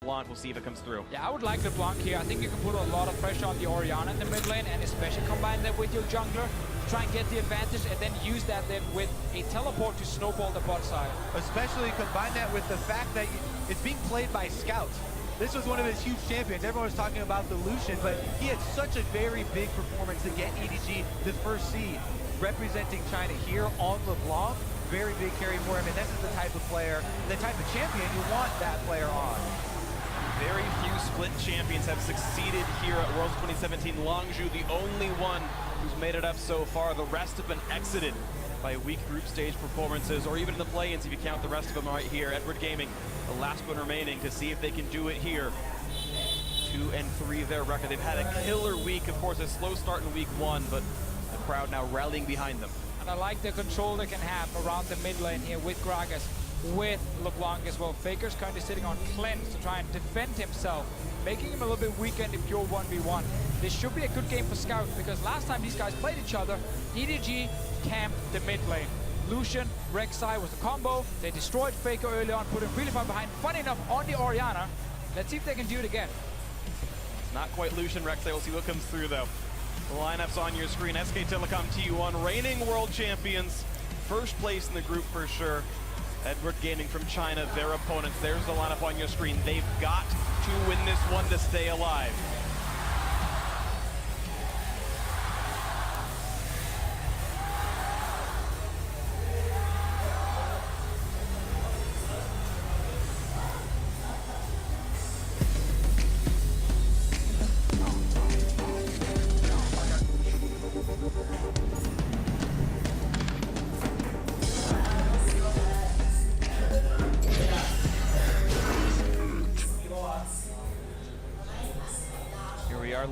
LeBlanc. We'll see if it comes through. Yeah, I would like LeBlanc here. I think you can put a lot of pressure on the Orianna in the mid lane, and especially combine that with your jungler. Try and get the advantage, and then use that then with a teleport to snowball the bot side. Especially combine that with the fact that it's being played by Scout. This was one of his huge champions. Everyone was talking about the Lucian, but he had such a very big performance to get EDG the first seed, representing China here on LeBlanc. Very big carry for him, and this is the type of player, the type of champion you want that player on. Very few split champions have succeeded here at Worlds 2017. Longzhu, the only one who's made it up so far. The rest have been exited by weak group stage performances, or even in the play-ins if you count the rest of them right here. Edward Gaming, the last one remaining to see if they can do it here. 2-3 their record. They've had a killer week, of course, a slow start in week 1, but the crowd now rallying behind them. And I like the control they can have around the mid lane here with Gragas, with LeBlanc as well. Faker's currently sitting on Cleanse to try and defend himself, making him a little bit weaker in the pure 1v1. This should be a good game for Scout, because last time these guys played each other, EDG camped the mid lane. Lucian, Rek'Sai was the combo. They destroyed Faker early on, put him really far behind. Funny enough, on the Orianna. Let's see if they can do it again. It's not quite Lucian, Rek'Sai. We'll see what comes through, though. The lineups on your screen. SK Telecom T1, reigning world champions. First place in the group for sure. Edward Gaming from China, their opponents. There's the lineup on your screen. They've got to win this one to stay alive.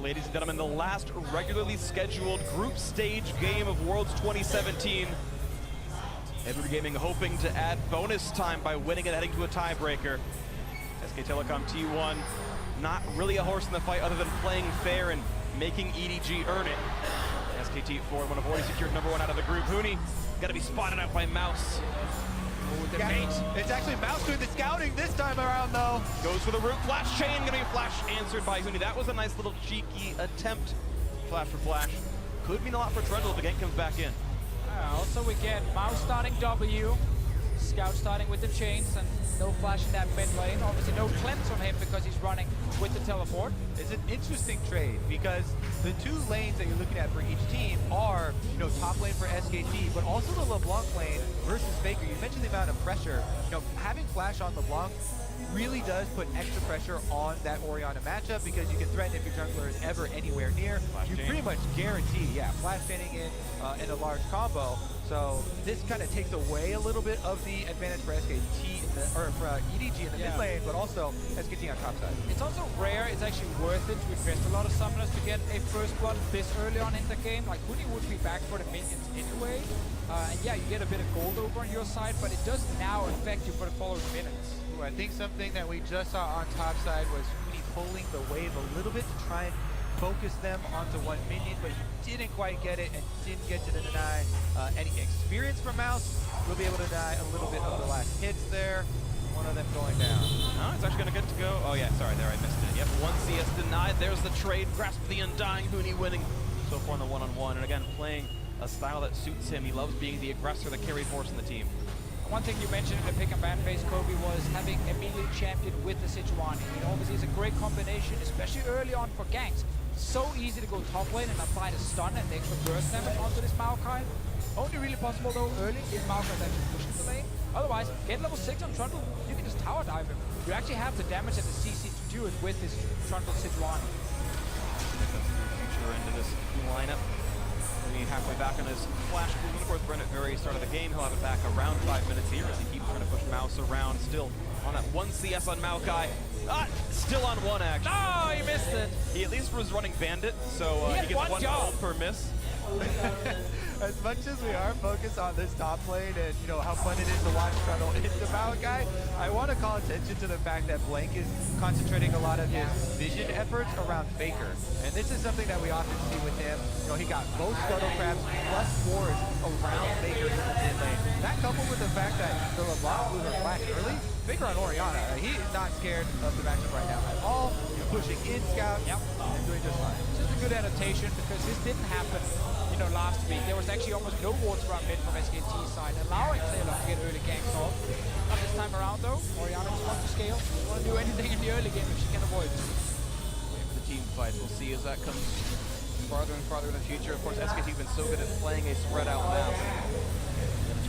Ladies and gentlemen, the last regularly scheduled group stage game of Worlds 2017. Edward Gaming hoping to add bonus time by winning and heading to a tiebreaker. SK Telecom T1, not really a horse in the fight other than playing fair and making EDG earn it. SKT4 would have already secured #1 out of the group. Huni, got to be spotted out by Mouse. The mate. It's actually Mouse doing the scouting this time around, though. Goes for the root flash chain, gonna be flash answered by Huni. That was a nice little cheeky attempt. Flash for flash. Could mean a lot for Trundle if the gank comes back in. Also we get Mouse starting W, Scout starting with the chains, and no flash in that mid lane. Obviously no cleanse on him because he's running with the teleport. It's an interesting trade because the two lanes that you're looking at for each team are, top lane for SKT, but also the LeBlanc lane versus Faker. You mentioned the amount of pressure. Having flash on LeBlanc really does put extra pressure on that Orianna matchup, because you can threaten if your jungler is ever anywhere near. You pretty much guarantee, flash chaining in a large combo. So this kind of takes away a little bit of the advantage for SKT or for EDG in the mid lane, but also SKT on top side. It's also rare. It's actually worth it to invest a lot of summoners to get a first blood this early on in the game. Like Huni would be back for the minions anyway, and yeah, you get a bit of gold over on your side, but it does now affect you for the following minutes. Ooh, I think something that we just saw on top side was Huni pulling the wave a little bit to try and focus them onto one minion, but he didn't quite get it and didn't get to deny any experience from Mouse. We'll be able to deny a little bit of the last hits there. One of them going down. No, it's actually going to get to go. Oh yeah, sorry, there I missed it. Yep, 1 CS denied. There's the trade. Grasp the Undying. Huni winning so far in the one-on-one. And again, playing a style that suits him. He loves being the aggressor, the carry force in the team. One thing you mentioned in the pick and ban phase, Kobe, was having a melee champion with the Sejuani. Obviously, it's a great combination, especially early on for ganks. So easy to go top lane and apply the stun and the extra burst damage onto this Maokai. Only really possible though early if Maokai actually pushes the lane. Otherwise, get level 6 on Trundle, you can just tower dive him. You actually have the damage and the CC to do it with this Trundle Sejuani. Future into this lineup. Halfway back on his flash movement. Of course, Brent at the very start of the game. He'll have it back around 5 minutes here as he keeps trying to push Mouse around. Still on that 1 CS on Maokai. Still on 1 actually. Oh, he missed it. He at least was running Bandit, so he gets 1 gold per miss. As much as we are focused on this top lane and how fun it is to watch Trundle hit the Maokai, I want to call attention to the fact that Blank is concentrating a lot of his vision efforts around Faker. And this is something that we often see with him. He got both Scuttle Crabs plus 4s around Faker in the mid lane. That coupled with the fact that the LeBlanc blew her flash early Faker on Orianna, he is not scared of the matchup right now at all. Pushing in Scout, and doing just fine. Just a good adaptation because this didn't happen, last week. There was actually almost no wards around mid from SKT's side, allowing Taylor to get early ganks off. Not this time around though. Orianna just wants to scale. Doesn't want to do anything in the early game if she can avoid it. Waiting for the team fights. We'll see as that comes farther and farther in the future. Of course, SKT has been so good at playing a spread out map.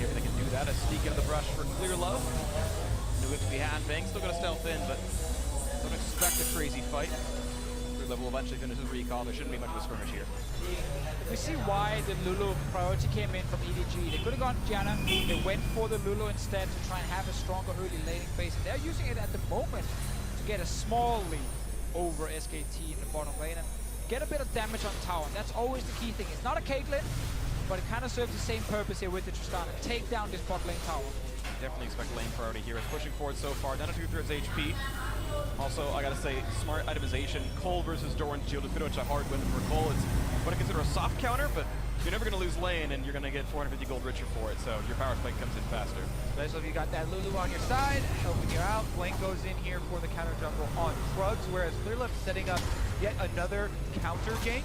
They can do that. A sneak into the brush for Clear Love. No whip to be had. Bang still got to stealth in, but don't expect a crazy fight. Clear Love will eventually finish his recall. There shouldn't be much of a skirmish here. We see why the Lulu priority came in from EDG. They could have gone Janna. They went for the Lulu instead to try and have a stronger early laning phase. And they're using it at the moment to get a small lead over SKT in the bottom lane and get a bit of damage on tower. That's always the key thing. It's not a Caitlyn, but it kind of serves the same purpose here with the Tristana. Take down this bot lane tower. Definitely expect lane priority here. It's pushing forward so far, down to 2/3 HP. Also, I gotta say, smart itemization. Cole versus Doran's Shield is pretty much a hard win for Cole. It's what I consider a soft counter, but you're never gonna lose lane and you're gonna get 450 gold richer for it, so your power spike comes in faster. Especially if you got that Lulu on your side, helping you out. Blank goes in here for the counter jungle on Krugs, whereas Clearlove setting up yet another counter gank.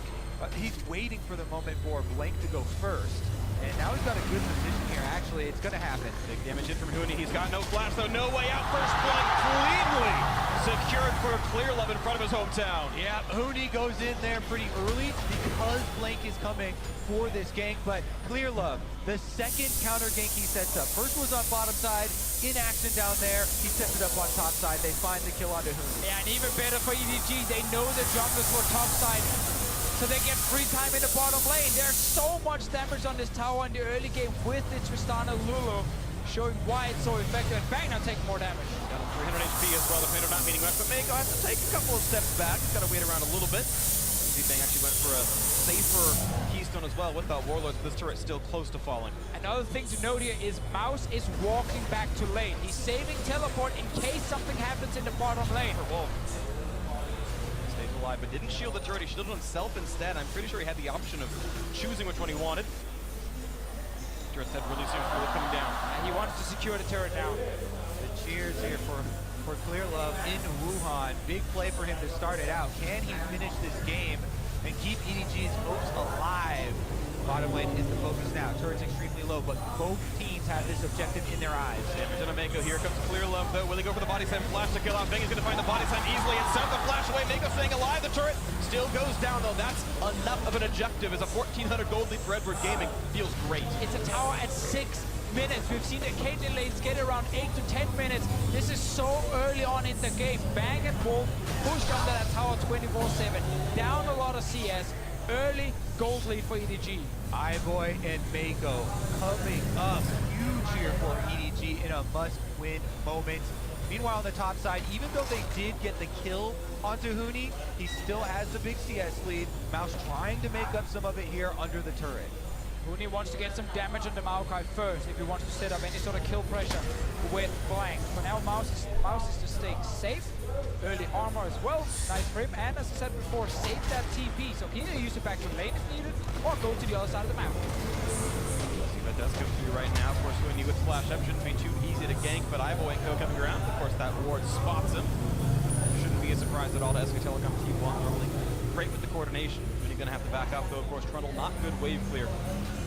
He's waiting for the moment for Blank to go first. And now he's got a good position here. Actually, it's going to happen. Big damage in from Huni. He's got no flash, though. No way out. First blood cleanly secured for Clear Love in front of his hometown. Yeah, Huni goes in there pretty early because Blank is coming for this gank. But Clear Love, the second counter gank he sets up. First was on bottom side, in action down there. He sets it up on top side. They find the kill onto Huni. Yeah, and even better for EDG. They know the junglers were top side, so they get free time in the bottom lane. There's so much damage on this tower in the early game with the Tristana Lulu, showing why it's so effective. And Bang now taking more damage. Down to 300 HP as well. The Fender not meaning much, but Mako has to take a couple of steps back. He's got to wait around a little bit. Bang actually went for a safer keystone as well with that Warlord. This turret still close to falling. Another thing to note here is Mouse is walking back to lane. He's saving teleport in case something happens in the bottom lane. For Wolf. Alive, but didn't shield the turret. He shielded himself instead. I'm pretty sure he had the option of choosing which one he wanted. Turret's head really soon. Coming down. And he wants to secure the turret now. The cheers here for Clear Love in Wuhan. Big play for him to start it out. Can he finish this game and keep EDG's hopes alive? Bottom lane is the focus now. Turret's extremely low, but both teams have this objective in their eyes. Damage on a Mako. Here comes Clear Love, though. Will he go for the body slam flash to kill out? Bang is going to find the body slam easily and send the flash away. Mako staying alive. The turret still goes down, though. That's enough of an objective as a 1,400 gold lead for Edward Gaming. Feels great. It's a tower at 6 minutes. We've seen the Caitlyn lanes get around 8 to 10 minutes. This is so early on in the game. Bang and Wolf pushed under that tower 24/7. Down a lot of CS. Early gold lead for EDG. Iboy and Mako coming up huge here for EDG in a must-win moment. Meanwhile, on the top side, even though they did get the kill onto Huni, he still has the big CS lead. Mouse trying to make up some of it here under the turret. Huni wants to get some damage on the Maokai first if he wants to set up any sort of kill pressure with Blank. For now, Mouse is just staying safe. Early armor as well. Nice for him. And as I said before, save that TP. So either use it back to lane if needed, or go to the other side of the map. See that does come through right now. Of course, Huni with flash up shouldn't be too easy to gank, but Ivo and Co coming around. Of course, that ward spots him. Shouldn't be a surprise at all to SK Telecom Team 1. Normally great with the coordination. Huni gonna have to back up, though. Of course, Trundle not good wave clear.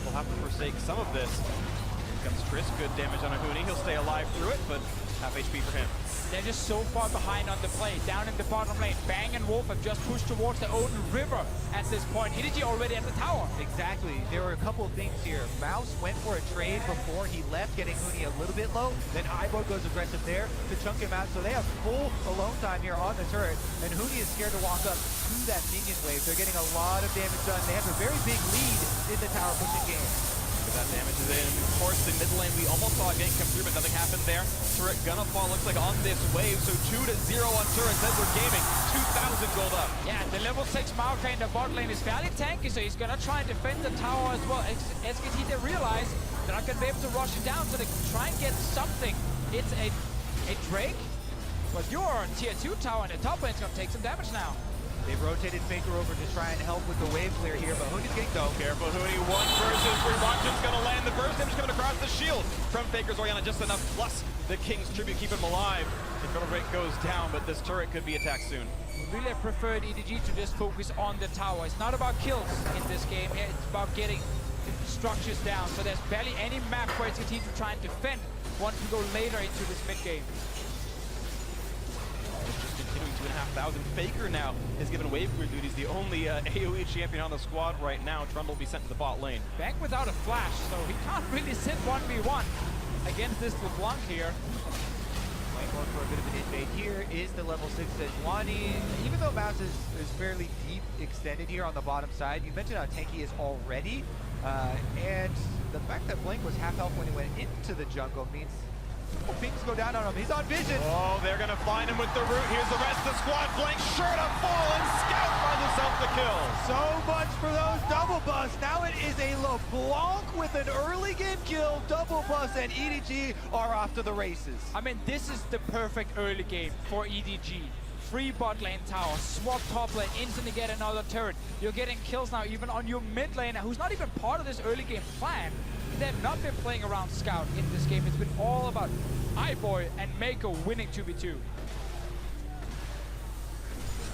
We'll have to forsake some of this. Here comes Triss, good damage on a Huni. He'll stay alive through it, but half HP for him. They're just so far behind on the play. Down in the bottom lane, Bang and Wolf have just pushed towards the Odin River at this point. EDG already at the tower. Exactly. There were a couple of things here. Mouse went for a trade before he left, getting Huni a little bit low. Then Ibo goes aggressive there to chunk him out. So they have full alone time here on the turret. And Huni is scared to walk up to that minion wave. They're getting a lot of damage done. They have a very big lead in the tower pushing game. That damage is in. Of course, the mid lane, we almost saw a gank come through, but nothing happened there. Turret gonna fall, looks like on this wave, so 2-0 on turret. Edward Gaming, 2,000 gold up. Yeah, the level 6 Maokai in the bot lane is fairly tanky, so he's gonna try and defend the tower as well. SKT, they realize they're not gonna be able to rush it down, so they can try and get something. It's a Drake, but your tier 2 tower in the top lane is gonna take some damage now. They've rotated Faker over to try and help with the wave clear here, but Hooney's getting go. Careful, Hooney, 1 versus 3. Rockton's gonna land the burst damage coming across the shield from Faker's Orianna, just enough, plus the King's Tribute keep him alive. Infernal Break goes down, but this turret could be attacked soon. Really, I preferred EDG to just focus on the tower. It's not about kills in this game. It's about getting structures down. So there's barely any map for SKT to try and defend once we go later into this mid game. Just continuing 2,500. Faker now is given wave clear duties. The only AoE champion on the squad right now. Trundle will be sent to the bot lane. Bank without a flash, so he can't really sit 1v1 against this LeBlanc here. Going for a bit of an invade here is the level 6 Sejuani. Even though Mouse is fairly deep extended here on the bottom side, you mentioned how tanky he is already. And the fact that Blink was half health when he went into the jungle means things go down on him. He's on vision. Oh, they're going to find him with the root. Here's the rest of the squad. Blink sure to fall, and Scout finds himself the kill. So much for those double busts. Now it is a LeBlanc with an early game kill, double bust, and EDG are off to the races. I mean, this is the perfect early game for EDG. Free bot lane tower, swap top lane, instantly get another turret. You're getting kills now even on your mid lane, who's not even part of this early game plan. They've not been playing around Scout in this game. It's been all about iBoy and Mako winning 2v2.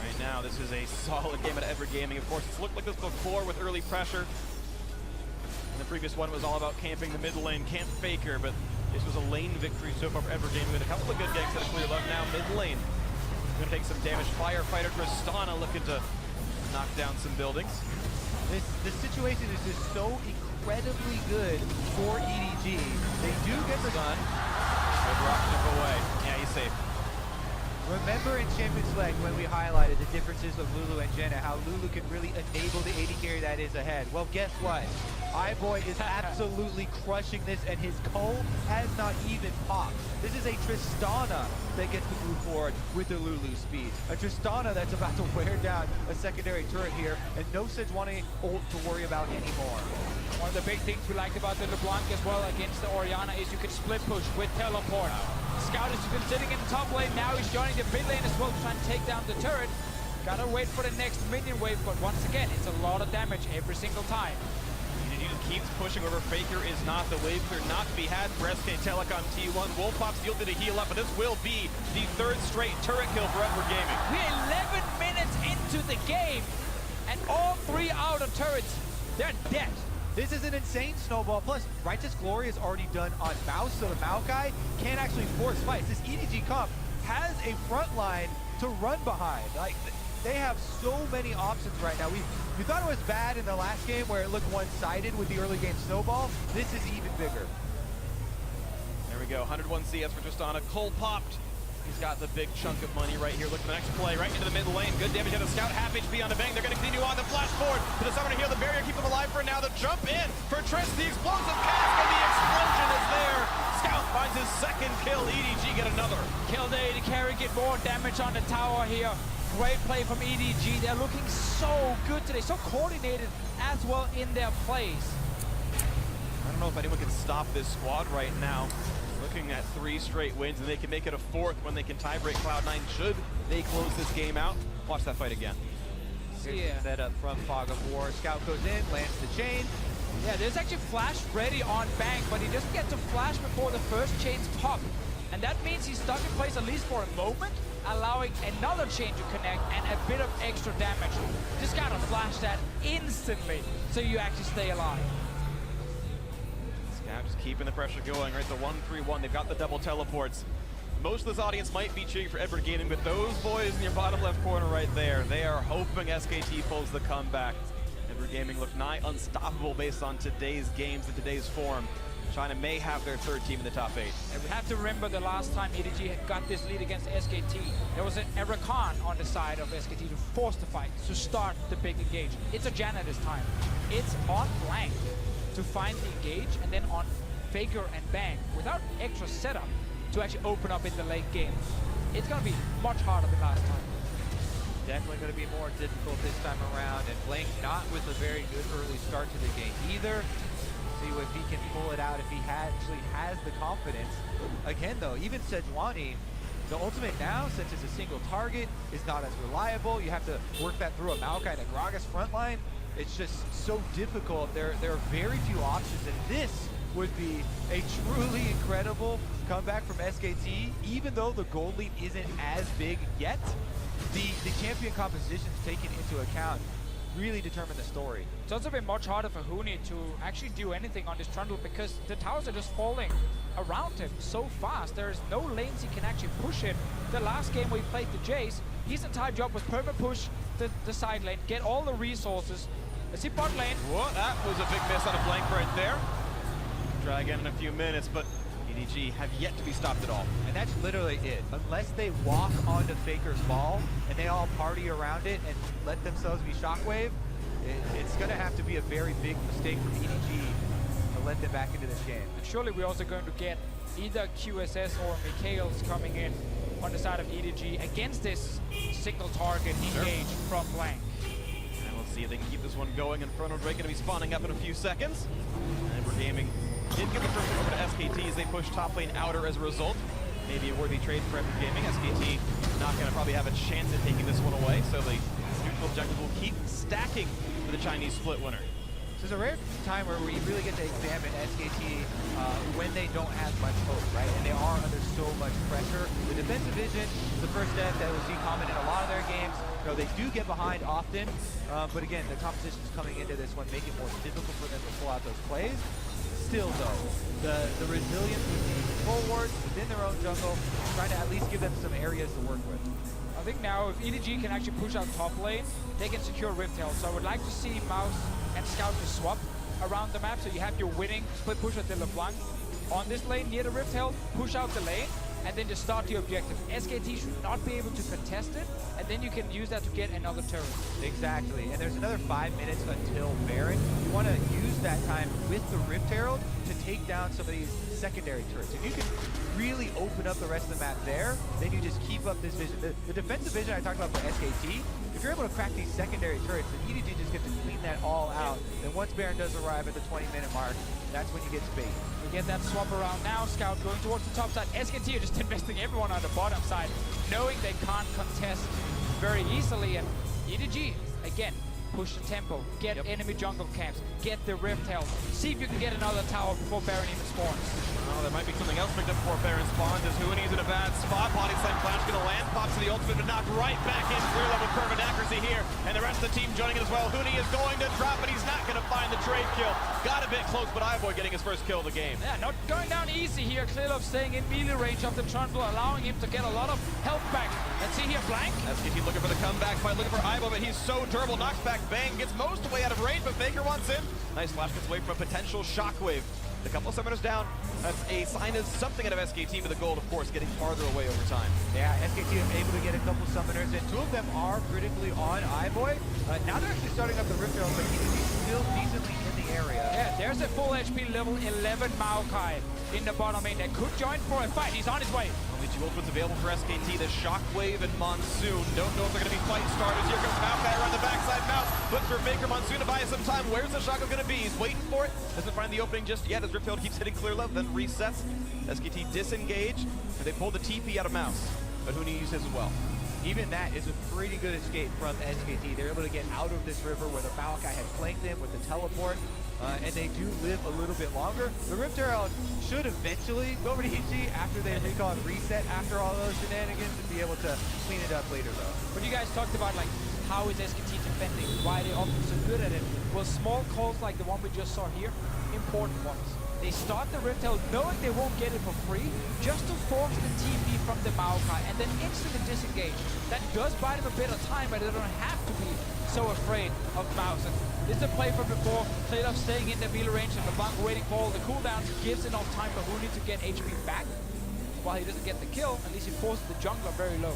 Right now, this is a solid game at Edward Gaming. Of course, it's looked like this before with early pressure. And the previous one was all about camping the mid lane, camp Faker, but this was a lane victory so far for Edward Gaming with a couple of good ganks that are clear left now. Mid lane, gonna take some damage. Firefighter Tristana looking to knock down some buildings. This situation is just so incredibly good for EDG. They do get the gun. Good rocket away. Yeah, he's safe. Remember in Champion Select when we highlighted the differences of Lulu and Jenna, how Lulu can really enable the AD carry that is ahead. Well, guess what? iBoy is absolutely crushing this, and his Cole has not even popped. This is a Tristana that gets to move forward with the Lulu speed. A Tristana that's about to wear down a secondary turret here, and no Sejuani ult to worry about anymore. One of the big things we liked about the LeBlanc as well against the Orianna is you can split push with teleport. Scout has been sitting in the top lane, now he's joining the mid lane as well to try and take down the turret. Gotta wait for the next minion wave, but once again, it's a lot of damage every single time. He just keeps pushing over. Faker is not the wave clear, not to be had for SK Telecom T1. Wolf Pop's yielded to heal up, but this will be the 3rd straight turret kill for Edward Gaming. We're 11 minutes into the game, and all 3 outer turrets, they're dead. This is an insane snowball. Plus, Righteous Glory is already done on Mouse, so the Maokai can't actually force fights. This EDG comp has a front line to run behind. Like, they have so many options right now. We thought it was bad in the last game where it looked one-sided with the early game snowball. This is even bigger. There we go, 101 CS for Tristana. Cole popped. He's got the big chunk of money right here. Look at the next play, right into the mid lane. Good damage on the Scout, half HP on the Bang. They're going to continue on the flash forward to the Summoner Heal. The barrier keep them alive for now. The jump in for Trist, the explosive cast, and the explosion is there. Scout finds his 2nd kill. EDG get another. Kill the AD carry, get more damage on the tower here. Great play from EDG. They're looking so good today, so coordinated as well in their plays. I don't know if anyone can stop this squad right now. Looking at 3 straight wins, and they can make it a 4th when they can tiebreak Cloud9 should they close this game out. Watch that fight again. Yeah. Set up from Fog of War. Scout goes in, lands the chain. Yeah, there's actually flash ready on Bang, but he doesn't get to flash before the first chains pop. And that means he's stuck in place at least for a moment, allowing another chain to connect and a bit of extra damage. Just gotta flash that instantly so you actually stay alive. Scout just keeping the pressure going, right? The 1-3-1, they've got the double teleports. Most of this audience might be cheering for Edward Gaming, but those boys in your bottom left corner right there, they are hoping SKT pulls the comeback. Edward Gaming look nigh unstoppable based on today's games and today's form. China may have their 3rd team in the top 8. And we have to remember the last time EDG got this lead against SKT, there was an Erakan on the side of SKT to force the fight, to start the big engage. It's a Janna this time. It's on Blank to find the engage, and then on Faker and Bang, without extra setup, to actually open up in the late game. It's going to be much harder than last time. Definitely going to be more difficult this time around, and Blank not with a very good early start to the game either. See if he can pull it out, if he actually has the confidence. Again though, even Sejuani The ultimate now, since it's a single target, is not as reliable. You have to work that through a Maokai and a Gragas front line. It's just so difficult. There are very few options, and this would be a truly incredible comeback from SKT. Even though the gold lead isn't as big yet, the champion compositions taken into account really determine the story. It's also been much harder for Huni to actually do anything on this Trundle because the towers are just falling around him so fast. There is no lanes he can actually push in. The last game where he played the Jace, his entire job was perma push the side lane, get all the resources. Let's see bot lane. Whoa, that was a big miss on a flank right there. Try again in a few minutes, but EDG have yet to be stopped at all. And that's literally it. Unless they walk onto Faker's ball and they all party around it and let themselves be Shockwave, it's going to have to be a very big mistake from EDG to let them back into this game. And surely we're also going to get either QSS or Mikhail's coming in on the side of EDG against this single target engage from Blank. And we'll see if they can keep this one going. And Frontal Drake going to be spawning up in a few seconds. And we're gaming. Did give the first one over to SKT as they push top lane outer as a result. Maybe a worthy trade for Epic Gaming. SKT not going to probably have a chance at taking this one away, so the neutral objective will keep stacking for the Chinese split winner. So it's a rare time where we really get to examine SKT when they don't have much hope, right? And they are under so much pressure. The defensive vision is the first step that we see common in a lot of their games. You know, they do get behind often, but again, the competition's coming into this one, making it more difficult for them to pull out those plays. Still though, the resilience with the forwards within their own jungle, trying to at least give them some areas to work with. I think now if EDG can actually push out top lane, they can secure Riptail. So I would like to see Mouse and Scout to swap around the map, so you have your winning split push with the LeBlanc on this lane near the Riptail, push out the lane, and then just start the objective. SKT should not be able to contest it, and then you can use that to get another turret. Exactly, and there's another 5 minutes until Baron. You want to use that time with the Rift Herald to take down some of these secondary turrets. If you can really open up the rest of the map there, then you just keep up this vision. The defensive vision I talked about for SKT, if you're able to crack these secondary turrets, then EDG just gets to clean that all out. Then once Baron does arrive at the 20-minute mark, that's when you get space. We get that swap around now. Scout going towards the top side. SKT are just investing everyone on the bottom side, knowing they can't contest very easily. And EDG, again, push the tempo, get enemy jungle camps, get the Rift Tail. See if you can get another tower before Baron even spawns. Oh, there might be something else picked up before Baron spawns as Huni's in a bad spot. Body Slam Flash going to land, pops to the ultimate, but knocked right back in. Clear level perfect accuracy here, and the rest of the team joining it as well. Huni is going to drop, but he's not going to find the trade kill. Got a bit close, but Iboy getting his first kill of the game. Yeah, not going down easy here. Clearlove staying in melee range of the Trundle, allowing him to get a lot of health back. Let's see here, Blank. SKT looking for the comeback fight, looking for Iboy, but he's so durable. Knocks back Bang, gets most way out of range, but Faker wants in. Nice flash gets away from a potential shockwave. A couple of summoners down. That's a sign of something out of SKT, but the gold, of course, getting farther away over time. Yeah, SKT is able to get a couple summoners, and 2 of them are critically on Iboy. Now they're actually starting up the Rift Herald, but he's still decently in the area. Yeah, there's a full HP level 11 Maokai in the bottom lane that could join for a fight. He's on his way. Only 2 ultimates available for SKT, the Shockwave and Monsoon. Don't know if they're going to be fight starters. Here comes Maokai around the backside. Mouse looks for Faker. Monsoon to buy some time. Where's the Shockwave going to be? He's waiting for it. Doesn't find the opening just yet as Riptail keeps hitting clear love, then resets. SKT disengage, and they pull the TP out of Mouse. But Huni used his as well. Even that is a pretty good escape from SKT. They're able to get out of this river where the Maokai had flanked them with the teleport. And they do live a little bit longer. The Rift Herald should eventually go over to EDG after they recall and reset after all those shenanigans and be able to clean it up later though. But you guys talked about like how is SKT defending, why they're often so good at it. Well, small calls like the one we just saw here, important ones. They start the Rift Herald knowing they won't get it for free, just to force the TP from the Maokai and then instantly disengage. That does buy them a bit of time, but they don't have to be so afraid of Mouse. And this is a play from before. Clearlove staying in the melee range and LeBlanc waiting for all the cooldowns. Gives enough time for Huni to get HP back. While he doesn't get the kill, at least he forces the jungler very low.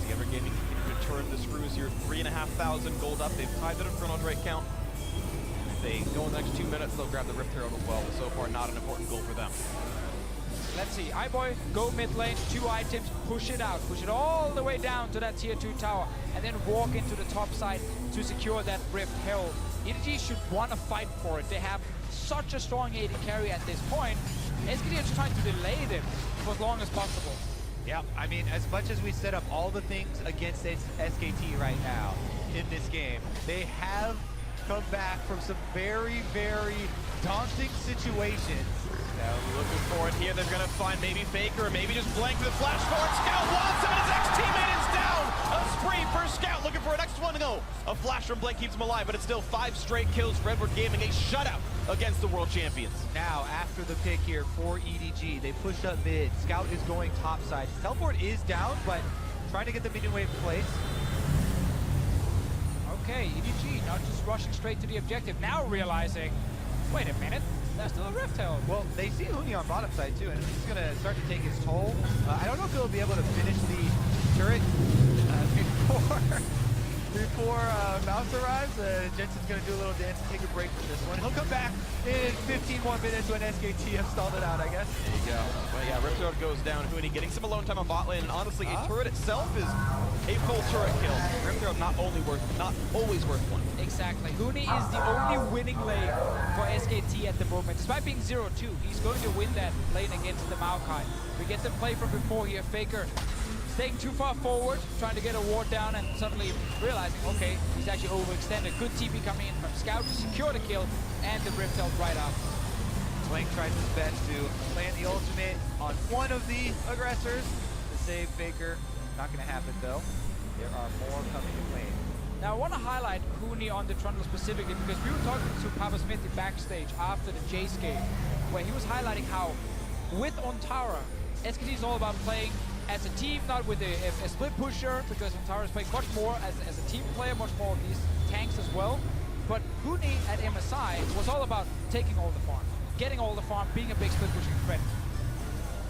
The Ever Gaming continue to turn the screws here. 3,500 gold up. They've tied their Inferno Drake count. If they go in the next 2 minutes, they'll grab the Rift Herald as well. But so far, not an important goal for them. Let's see. Iboy, go mid lane, 2 items, push it out. Push it all the way down to that tier 2 tower. And then walk into the top side to secure that Rift Herald. EDG should want to fight for it. They have such a strong AD carry at this point. SKT are just trying to delay them for as long as possible. Yeah, I mean, as much as we set up all the things against SKT right now in this game, they have come back from some very, very daunting situations. Now looking for it here. They're going to find maybe Faker or maybe just Blank with a flash forward. Scout wants him and his ex-teammate is down. A spree for Scout looking for a next one to go. A flash from Blank keeps him alive, but it's still 5 straight kills. Redwood Gaming a shutout against the world champions. Now, after the pick here for EDG, they push up mid. Scout is going topside. His teleport is down, but trying to get the minion wave in place. Okay, EDG not just rushing straight to the objective, now realizing, wait a minute, there's still a Rift Herald. Well, they see Huni on bottom side too, and he's going to start to take his toll. I don't know if he'll be able to finish the turret before Mouse arrives. Jensen's going to do a little dance and take a break from this one. He'll come back in 15 more minutes when SKT have stalled it out, I guess. There you go. Well, yeah, Rift Herald goes down. Huni getting some alone time on bot lane, and honestly, a turret itself is a full turret kill. Rift Herald not always worth one. Exactly. Huni is the only winning lane for SKT at the moment. Despite being 0-2, he's going to win that lane against the Maokai. We get the play from before here. Faker staying too far forward, trying to get a ward down, and suddenly realizing, okay, he's actually overextended. Good TP coming in from Scout to secure the kill, and the Rift Herald right up. Blank tries his best to land the ultimate on one of the aggressors to save Faker. Not going to happen though. There are more coming in lane. Now I want to highlight Huni on the Trundle specifically because we were talking to Papa Smith in backstage after the Jace game, where he was highlighting how with Ontara, SKT is all about playing as a team, not with a split pusher, because Ontara is playing much more as a team player, much more of these tanks as well. But Huni at MSI was all about taking all the farm, getting all the farm, being a big split pushing threat.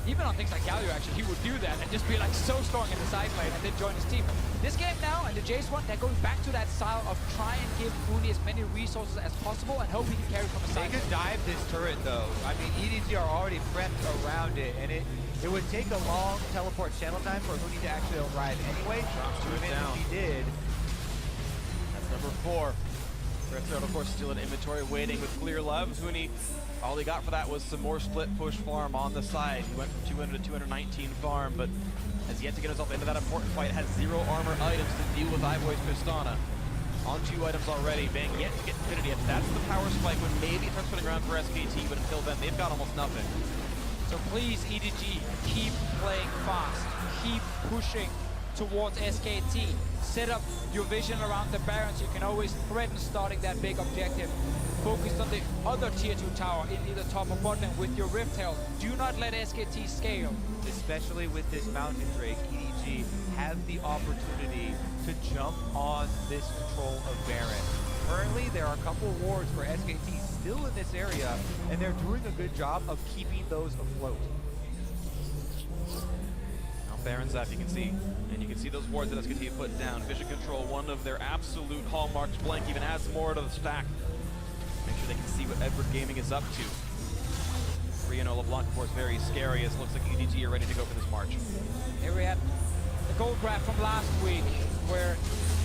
Even on things like Galio, actually, he would do that and just be like so strong in the side lane and then join his team. This game now, and the Jace one, they're going back to that style of try and give Huni as many resources as possible and hope he can carry from the side. They could dive this turret though. I mean, EDG are already prepped around it, and it would take a long teleport channel time for Huni to actually arrive anyway. Even if he did. That's number 4. Rift Herald, of course, still in inventory, waiting with clear love. Huni, all he got for that was some more split push farm on the side. He went from 200 to 219 farm, but has yet to get himself into that important fight. Has 0 armor items to deal with Ivoy's Pistana. On 2 items already, Bang yet to get Infinity. And that's the power spike when maybe it starts putting around for SKT, but until then, they've got almost nothing. So please, EDG, keep playing fast. Keep pushing towards SKT. Set up your vision around the Barons. You can always threaten starting that big objective. Focus on the other tier 2 tower in either top or bottom with your Rift Herald. Do not let SKT scale. Especially with this Mountain Drake, EDG have the opportunity to jump on this control of Baron. Currently, there are a couple of wards for SKT still in this area, and they're doing a good job of keeping those afloat. Now Baron's up, you can see. And you can see those wards that SKT put down. Vision control, one of their absolute hallmarks. Blank even adds more to the stack. Make sure they can see what Edward Gaming is up to. 3-0 LeBlanc, of course, very scary, as it looks like EDG are ready to go for this march. Here we had the gold grab from last week, where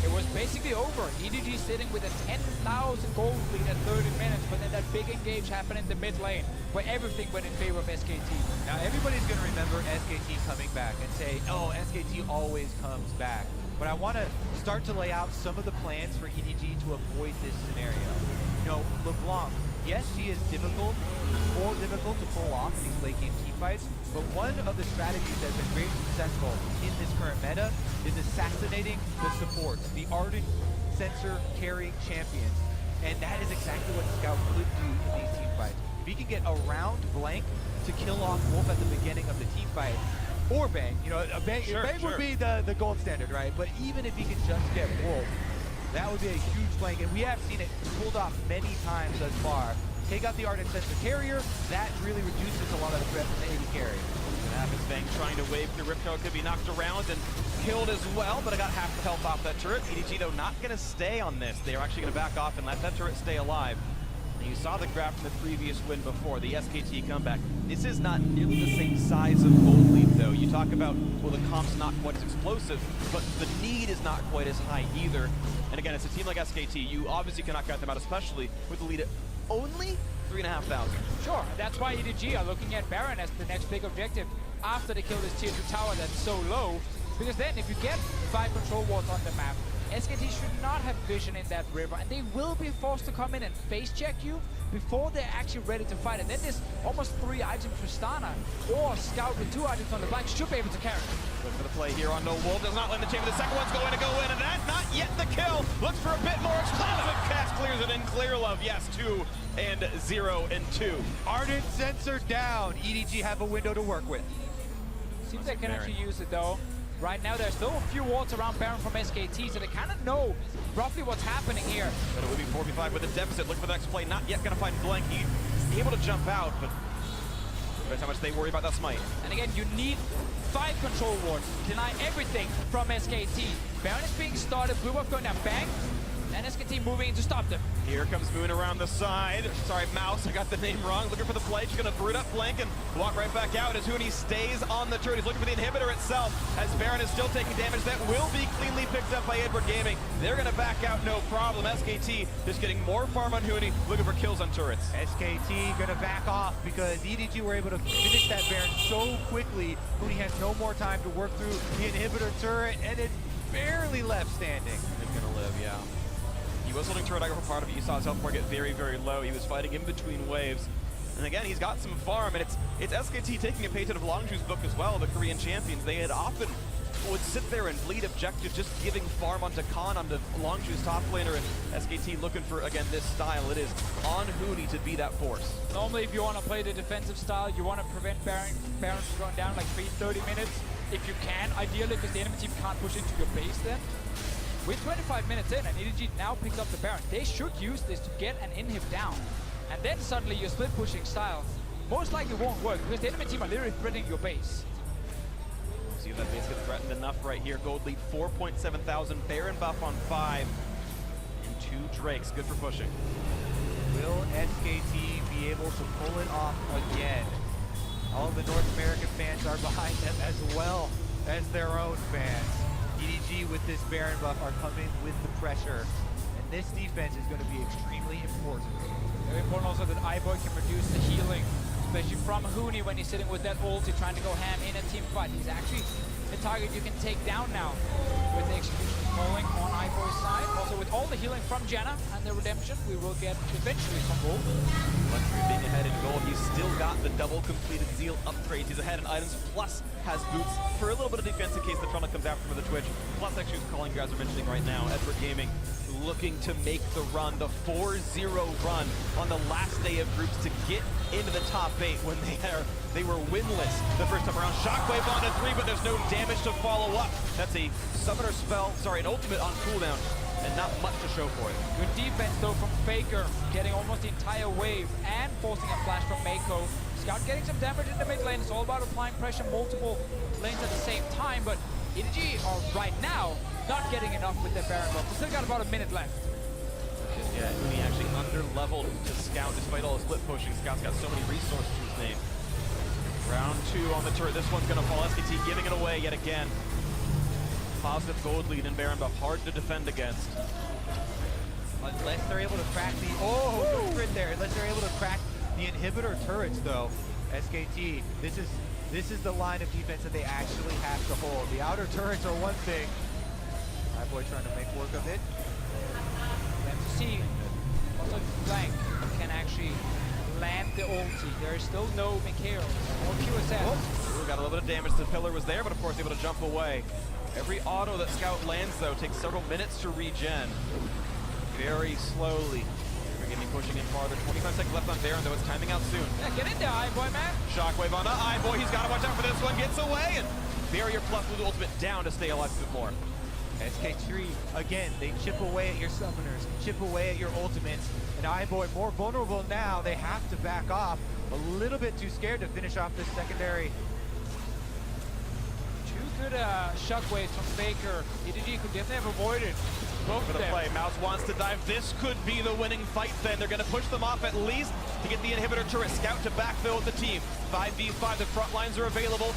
it was basically over. EDG sitting with a 10,000 gold lead at 30 minutes, but then that big engage happened in the mid lane, where everything went in favor of SKT. Now everybody's going to remember SKT coming back and say, oh, SKT always comes back. But I want to start to lay out some of the plans for EDG to avoid this scenario. You know, LeBlanc, yes, she is difficult, more difficult to pull off in these late game teamfights, but one of the strategies that has been very successful in this current meta is assassinating the supports, the Ardent sensor carrying champions. And that is exactly what Scout could do in these teamfights. If he can get around Blank to kill off Wolf at the beginning of the teamfight, or Bang, you know, Bang would be the gold standard, right? But even if he can just get Wolf, that would be a huge flank, and we have seen it pulled off many times thus far. Take out the Ardent Sensor Carrier, that really reduces a lot of the threat from the AD carry. What happens, Bang trying to wave through Rift Herald, could be knocked around and killed as well, but I got half the health off that turret. EDG, though, not going to stay on this. They are actually going to back off and let that turret stay alive. And you saw the graph from the previous win before, the SKT comeback. This is not nearly the same size of gold lead, though. You talk about, well, the comp's not quite as explosive, but the need is not quite as high either. And again, it's a team like SKT. You obviously cannot count them out, especially with the lead at only 3,500. Sure, that's why EDG are looking at Baron as the next big objective after they kill this tier 2 tower that's so low. Because then if you get 5 control wards on the map, SKT should not have vision in that river, and they will be forced to come in and face check you before they're actually ready to fight. And then there's almost 3 items for Stana, or Scout with 2 items on the flank should be able to carry. Look for the play here on No Wolf. Does not land the chamber. The second one's going to go in, and that not yet the kill. Looks for a bit more. Explosive catch clears it in. Clear love. Yes, 2 and 0 and 2. Ardent sensor down. EDG have a window to work with. Seems they can actually use it though. Right now there's still a few wards around Baron from SKT, so they kind of know roughly what's happening here. But it would be 4v5 with a deficit. Look for the next play. Not yet going to find Blank. He's able to jump out, but that's how much they worry about that smite. And again, you need 5 control wards. Deny everything from SKT. Baron is being started. Blue buff going down. Bang. And SKT moving in to stop them. Here comes Moon around the side. Sorry, Mouse, I got the name wrong. Looking for the play. She's going to brood up Blank and walk right back out as Huni stays on the turret. He's looking for the inhibitor itself as Baron is still taking damage. That will be cleanly picked up by Edward Gaming. They're going to back out, no problem. SKT just getting more farm on Huni, looking for kills on turrets. SKT gonna back off because EDG were able to finish that Baron so quickly. Huni has no more time to work through the inhibitor turret, and it's barely left standing. It's going to live, yeah. He was holding turret for part of it. You saw his health bar get very, very low. He was fighting in between waves. And again, he's got some farm, and it's SKT taking a page out of Longju's book as well, the Korean champions. They had often would sit there and bleed objective, just giving farm onto Khan, onto Longju's top laner, and SKT looking for, again, this style. It is on Huni to be that force. Normally, if you want to play the defensive style, you want to prevent Baron from going down like 30 minutes. If you can, ideally, because the enemy team can't push into your base then. We're 25 minutes in, and EDG now picks up the Baron. They should use this to get an inhib down. And then suddenly your split pushing style most likely won't work, because the enemy team are literally threatening your base. See if that base gets threatened enough right here. Gold lead 4.7 thousand. Baron buff on 5. And 2 Drakes. Good for pushing. Will SKT be able to pull it off again? All of the North American fans are behind them as well as their own fans. EDG with this Baron buff are coming with the pressure, and this defense is going to be extremely important. Very important also that iBoy can reduce the healing, especially from Huni when he's sitting with that ulti trying to go ham in a team fight. He's actually a target you can take down now with the execution falling on iBoy's side. Also with all the healing from Janna and the redemption, we will get eventually some gold. Luxury being ahead in gold. He's still got the double completed Zeal upgrades. He's ahead in items, plus has boots for a little bit of defense in case the Trundle comes after him with a Twitch. Plus, actually, who's calling you guys are mentioning right now, Edward Gaming looking to make the run, the 4-0 run on the last day of groups to get into the top 8 when they were winless the first time around. Shockwave on to 3, but there's no damage to follow up. That's a summoner spell, sorry, an ultimate on cooldown, and not much to show for it. Good defense though from Faker, getting almost the entire wave and forcing a flash from Mako. Scout getting some damage in the mid lane. It's all about applying pressure multiple lanes at the same time, but EDG are right now not getting enough with their Baron buff. We've still got about a minute left. Yeah, Uni actually under-leveled to Scout despite all his split pushing. Scout's got so many resources to his name. Round 2 on the turret. This one's going to fall. SKT giving it away yet again. Positive gold lead in Baron buff. Hard to defend against. Unless they're able to crack the... Oh, good crit there. Unless they're able to crack the inhibitor turrets, though. SKT, this is the line of defense that they actually have to hold. The outer turrets are one thing. iBoy trying to make work of it. And to see also Blank can actually land the ulti. There is still no Mikhail or QSF. Ooh, got a little bit of damage. The pillar was there, but of course able to jump away. Every auto that Scout lands, though, takes several minutes to regen. Very slowly. We're going to be pushing in farther. 25 seconds left on Baron, though. It's timing out soon. Yeah, get in there, iBoy, man. Shockwave on iBoy. He's got to watch out for this one. Gets away, and Barrier plus with the ultimate down to stay alive a bit more. SK3, again, they chip away at your summoners, chip away at your ultimates, and iBoy more vulnerable now. They have to back off. A little bit too scared to finish off this secondary. Two good shockwaves from Faker. EDG could definitely have avoided both of them. Play. Mouse wants to dive. This could be the winning fight then. They're going to push them off at least to get the inhibitor turret. Scout to backfill with the team. 5v5, the front lines are available.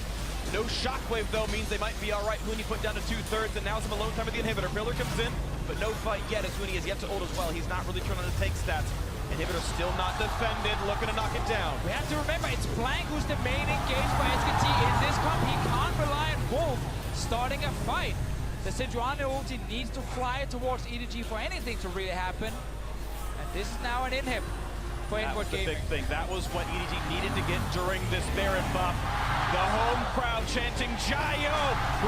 No shockwave, though, means they might be all right. Huni put down to 2/3, and now some alone time with the inhibitor. Pillar comes in, but no fight yet, as Huni is yet to ult as well. He's not really trying to take stats. Inhibitor still not defended, looking to knock it down. We have to remember, it's Blank who's the main engage for SKT in this comp. He can't rely on Wolf starting a fight. The Sejuani ulti needs to fly towards EDG for anything to really happen. And this is now an inhib for Inward Gaming. That was the big thing. That was what EDG needed to get during this Baron buff. The home crowd chanting, Jayo,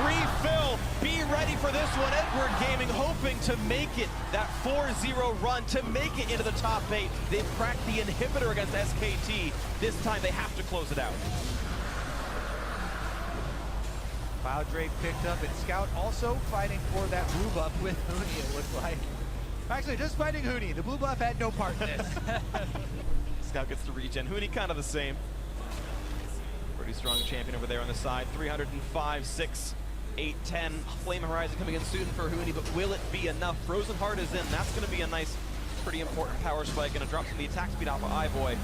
refill, be ready for this one. Edward Gaming hoping to make it that 4-0 run, to make it into the top 8. They've cracked the inhibitor against SKT. This time they have to close it out. Cloud Drake picked up, and Scout also fighting for that blue buff with Huni, it looks like. Actually, just fighting Huni. The blue buff had no part in this. Scout gets the regen. Huni kind of the same. Pretty strong champion over there on the side. 305, 6, 8, 10. Flame Horizon coming in soon for Huni, but will it be enough? Frozen Heart is in. That's going to be a nice, pretty important power spike, and a drop from the attack speed off of iBoy.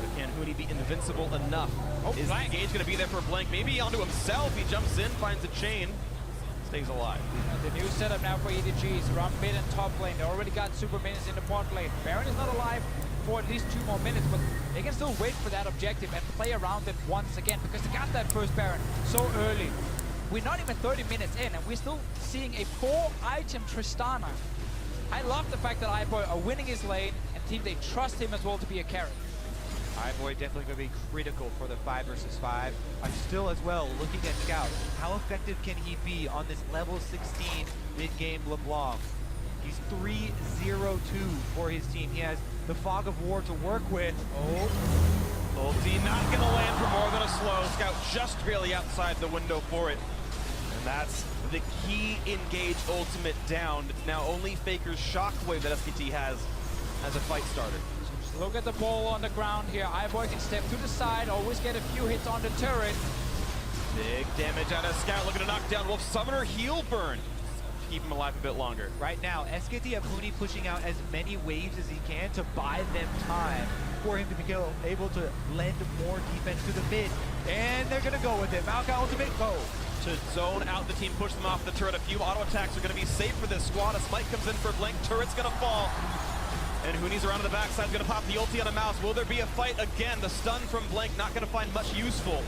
But can Huni be invincible enough? Is the engage going to be there for Blank? Maybe onto himself. He jumps in, finds a chain, stays alive. The new setup now for EDG is around mid and top lane. They already got super minions in the bot lane. Baron is not alive for at least 2 more minutes, but they can still wait for that objective and play around it once again, because they got that first Baron so early. We're not even 30 minutes in, and we're still seeing a 4-item Tristana. I love the fact that iBoy are winning his lane, and team, they trust him as well to be a carry. iBoy definitely going to be critical for the 5 versus 5. I'm still as well looking at Scout. How effective can he be on this level 16 mid-game LeBlanc? He's 3-0-2 for his team. He has the Fog of War to work with. Oh, ulti not going to land for more than a slow. Scout just really outside the window for it. And that's the key engage ultimate down. It's now only Faker's Shockwave that SKT has as a fight starter. Just look at the ball on the ground here. iBoy can step to the side, always get a few hits on the turret. Big damage out of Scout, looking to knock down Wolf. Summoner heal burn. Keep him alive a bit longer. Right now, SKT have Huni pushing out as many waves as he can to buy them time for him to be able to lend more defense to the mid. And they're going to go with it. Maokai ultimate, go. To zone out the team, push them off the turret. A few auto attacks are going to be safe for this squad. A smite comes in for Blink. Turret's going to fall. And Huni's around to the backside, going to pop the ulti on a mouse. Will there be a fight again? The stun from Blink not going to find much useful.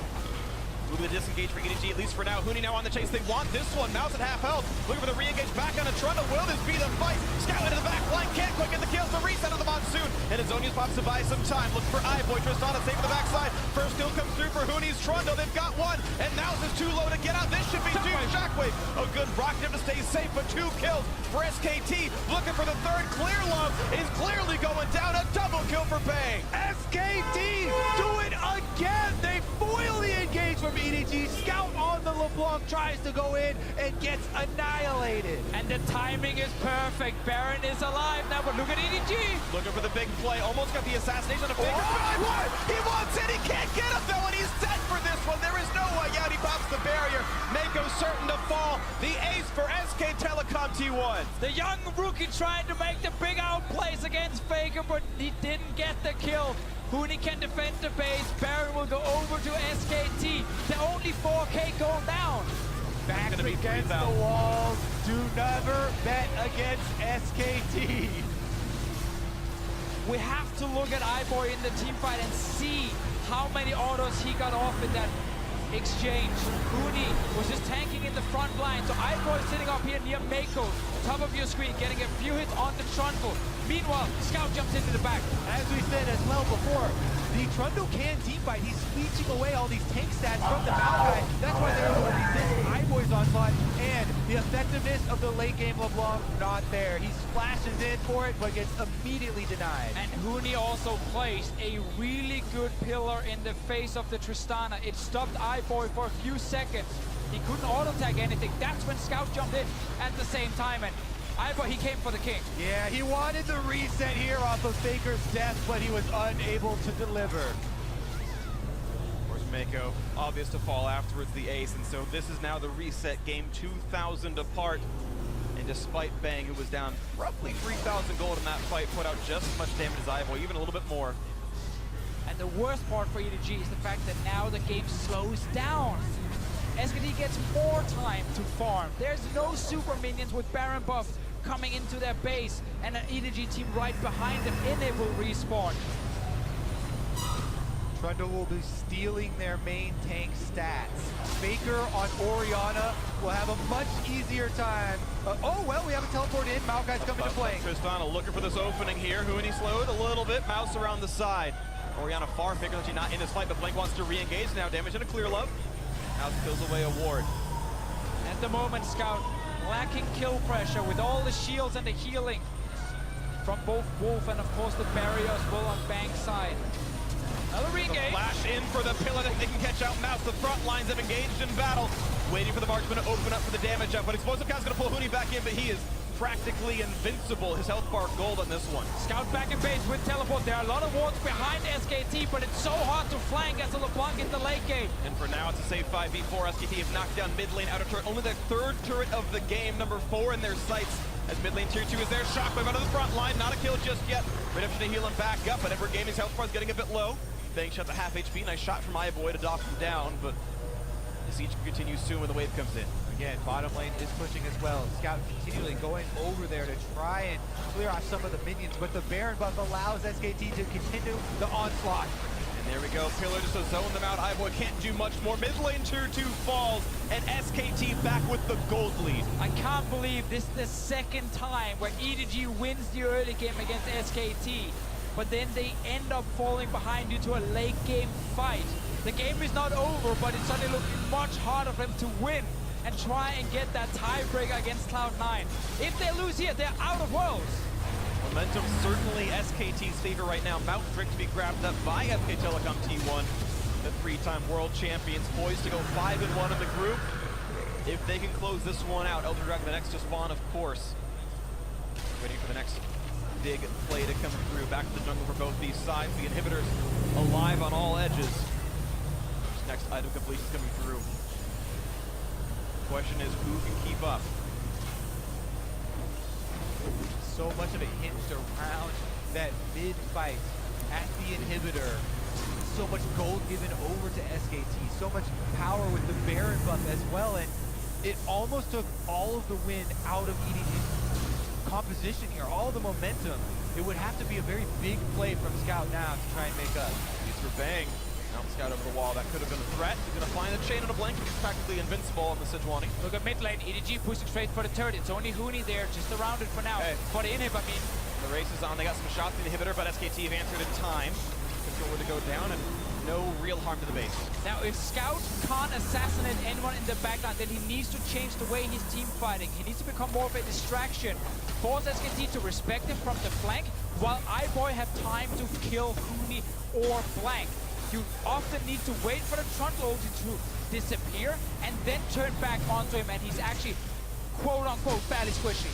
Moving the disengage for EDG, at least for now. Huni now on the chase. They want this one. Mouse at half health. Looking for the re-engage back on a Trundle. Will this be the fight? Scout into the back line. Can't quite get the kills. The reset of the monsoon. And Azonius pops to buy some time. Looking for iBoy. Tristana safe on the backside. First kill comes through for Huni's Trundle. They've got one. And Mouse is too low to get out. This should be 2. Shockwave. A good rocket to stay safe, but 2 kills for SKT. Looking for the 3rd. Clear Love is clearly going down. A double kill for Bang. SKT do it again. They foil the engage from EDG. Scout on the LeBlanc tries to go in and gets annihilated. And the timing is perfect. Baron is alive now, but look at EDG. Looking for the big play. Almost got the assassination of Faker. He wants it. He can't get him though, and he's set for this one. There is no way out. He pops the barrier. Mako certain to fall. The ace for SK Telecom T1. The young rookie trying to make the big outplays against Faker, but he didn't get the kill. Huni can defend the base. Baron will go over to SKT. The only 4K go down. Back against the walls. Do never bet against SKT. We have to look at iBoy in the team fight and see how many autos he got off in that exchange. Huni was just tanking in the front line. So iBoy sitting up here near Mako, top of your screen, getting a few hits on the Trundle. Meanwhile, Scout jumps into the back. As we said as well before, the Trundle can team fight. He's leeching away all these tank stats from the Maokai. That's why they're able to resist iBoy's onslaught. And the effectiveness of the late game LeBlanc, not there. He splashes in for it, but gets immediately denied. And Huni also placed a really good pillar in the face of the Tristana. It stopped iBoy for a few seconds. He couldn't auto-tag anything. That's when Scout jumped in at the same time. And iBoy, he came for the king. Yeah, he wanted the reset here off of Faker's death, but he was unable to deliver. Of course, Mako, obvious to fall afterwards, the ace, and so this is now the reset game, 2,000 apart. And despite Bang, who was down roughly 3,000 gold in that fight, put out just as much damage as iBoy, even a little bit more. And the worst part for EDG is the fact that now the game slows down. SKT gets more time to farm. There's no super minions with Baron buff coming into their base, and an EDG team right behind them. Inhib will respawn. Trundle will be stealing their main tank stats. Faker on Orianna will have a much easier time. Oh, well, we have a teleport in. Maokai's coming to play. Tristana looking for this opening here. Huni slowed a little bit. Mouse around the side. Orianna far. Faker actually not in this fight, but Blank wants to re-engage now. Damage and a clear love. Mouse kills away a ward. At the moment, Scout lacking kill pressure with all the shields and the healing from both Wolf and, of course, the barrier as well on Bank's side. Another re-engage. Flash in for the pillar that they can catch out Mouse. The front lines have engaged in battle. Waiting for the marksman to open up for the damage up. But Explosive Cat's going to pull Huni back in, but he is practically invincible. His health bar gold on this one. Scout back in base with teleport. There are a lot of wards behind SKT, but it's so hard to flank as a LeBlanc in the late game. And for now, it's a safe 5v4. SKT have knocked down mid lane outer turret. Only their third turret of the game, number 4 in their sights. As mid lane tier 2 is there. Shockwave out of the front line. Not a kill just yet. Redemption to heal him back up, but Edward Gaming's health bar is getting a bit low. Bang shot to half HP. Nice shot from iBoy to dock him down, but the siege continues soon when the wave comes in. Again, bottom lane is pushing as well. Scout continually going over there to try and clear off some of the minions, but the Baron buff allows SKT to continue the onslaught. And there we go. Pillar just to zone them out. iBoy can't do much more. Mid lane tier 2 falls, and SKT back with the gold lead. I can't believe this is the second time where EDG wins the early game against SKT, but then they end up falling behind due to a late game fight. The game is not over, but it's suddenly looking much harder for them to win and try and get that tiebreaker against Cloud9. If they lose here, they're out of Worlds. Momentum certainly SKT's favor right now. Mount Frick to be grabbed up by SK Telecom T1. The 3-time world champions poised to go 5-1 in the group. If they can close this one out, Elder Dragon the next to spawn, of course. Waiting for the next big play to come through. Back to the jungle for both these sides. The inhibitors alive on all edges. Next item completion is coming through. Question is, who can keep up? So much of it hinged around that mid fight at the inhibitor. So much gold given over to SKT. So much power with the Baron buff as well. And it almost took all of the win out of EDG's composition here. All the momentum. It would have to be a very big play from Scout now to try and make up. He's for Bang. Now Scout over the wall. That could have been a threat. He's going to find the chain on a blanket. He's practically invincible on the Sejuani. Look at mid lane. EDG pushing straight for the turret. It's only Huni there, just around it for now. Hey. For the inhib, I mean. The race is on. They got some shots in the inhibitor, but SKT have answered in time. Controller to go down, and no real harm to the base. Now, if Scout can't assassinate anyone in the backline, then he needs to change the way he's team fighting. He needs to become more of a distraction. Force SKT to respect him from the flank, while iBoy have time to kill Huni or Blank. You often need to wait for the Trundle ulti to disappear and then turn back onto him, and he's actually, quote-unquote, badly squishy.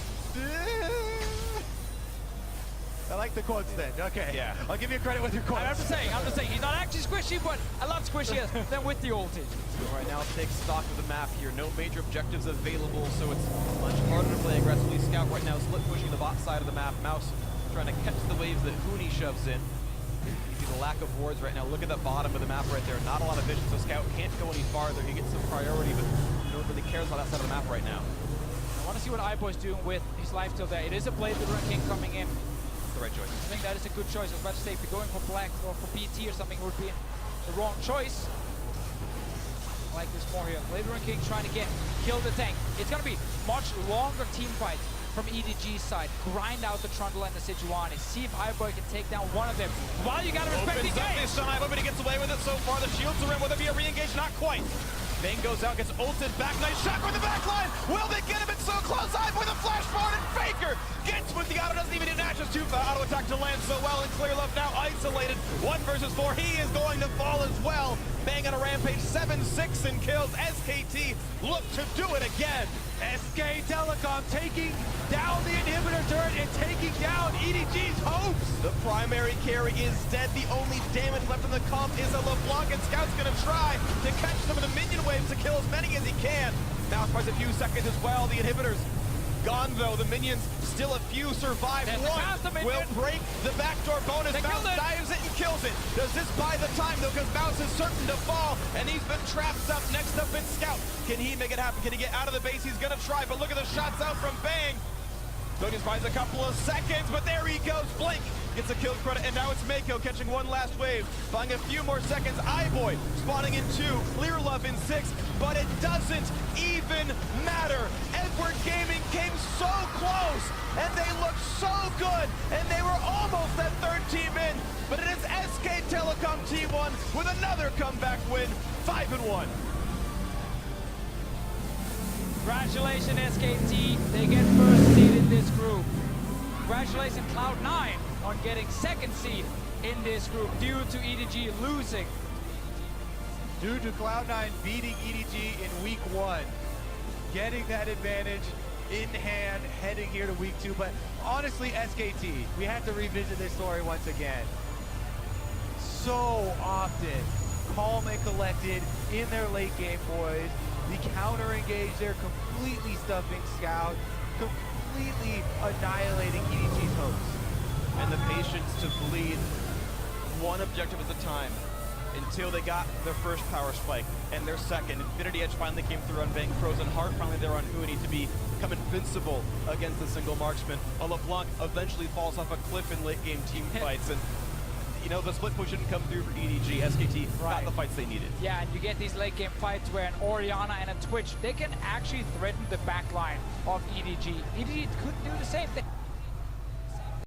I like the quotes then. Okay. Yeah. I'll give you credit with your quotes. I'm just saying, he's not actually squishy, but a lot squishier than with the ulti. So right now, take stock of the map here. No major objectives available, so it's much harder to play aggressively. Scout right now split pushing the bot side of the map. Mouse trying to catch the waves that Huni shoves in. You see the lack of wards right now. Look at the bottom of the map right there. Not a lot of vision, so Scout can't go any farther. He gets some priority, but no one really cares about that side of the map right now. I want to see what iBoy's doing with his life till there. It is a Blade Run King coming in. That's the right choice. I think that is a good choice. I was about to say, if you're going for Black or for BT or something, it would be the wrong choice. I like this more here. Blade Run King trying to kill the tank. It's going to be much longer team fight from EDG's side. Grind out the Trundle and the Sejuani. See if iBoy can take down one of them. While you got to respect the game. Opens up this iBoy, but he gets away with it so far. The shields are in. Will there be a re-engage? Not quite. Bang goes out, gets ulted back. Nice shot with the back line. Will they get him? It's so close. iBoy with a flash forward, and Faker gets with the auto. Doesn't even need Nash's auto attack to land so well. And Clear Love now isolated. 1 versus 4. He is going to fall as well. Bang on a rampage. 7-6 in kills. SKT look to do it again. SK Telecom taking down the inhibitor turret and taking down EDG's hopes. The primary carry is dead. The only damage left in the comp is a LeBlanc, and Scout's gonna try to catch some of the minion waves to kill as many as he can. Now it's a few seconds as well. The inhibitors gone though. The minions still a few survive. One will break the backdoor bonus. Mouse dives it and kills it. Does this buy the time though? Because Mouse is certain to fall, and he's been trapped up. Next up is Scout. Can he make it happen? Can he get out of the base? He's gonna try, but look at the shots out from Bang. Donius buys a couple of seconds, but there he goes. Blink gets a kill credit, and now it's Mako catching one last wave, buying a few more seconds. iBoy spawning in 2, Clear Love in 6, but it doesn't even matter. Edward Gaming came so close, and they looked so good, and they were almost that third team in, but it is SK Telecom T1 with another comeback win, 5-1. Congratulations, SKT. They get first seed in this group. Congratulations, Cloud9, on getting second seed in this group due to EDG losing. Due to Cloud9 beating EDG in week 1, getting that advantage in hand, heading here to week 2. But honestly, SKT, we have to revisit this story once again. So often, calm and collected in their late game, boys. The counter engage there, completely stuffing Scout, completely annihilating EDG's hopes. And the patience to bleed one objective at a time until they got their first power spike and their second. Infinity Edge finally came through on Bang Frozen Heart, finally there on Uni to become invincible against the single marksman. While LeBlanc eventually falls off a cliff in late game team fights, and you know, the split push didn't come through for EDG. SKT got the fights they needed. Yeah, and you get these late game fights where an Orianna and a Twitch, they can actually threaten the backline of EDG. EDG couldn't do the same thing.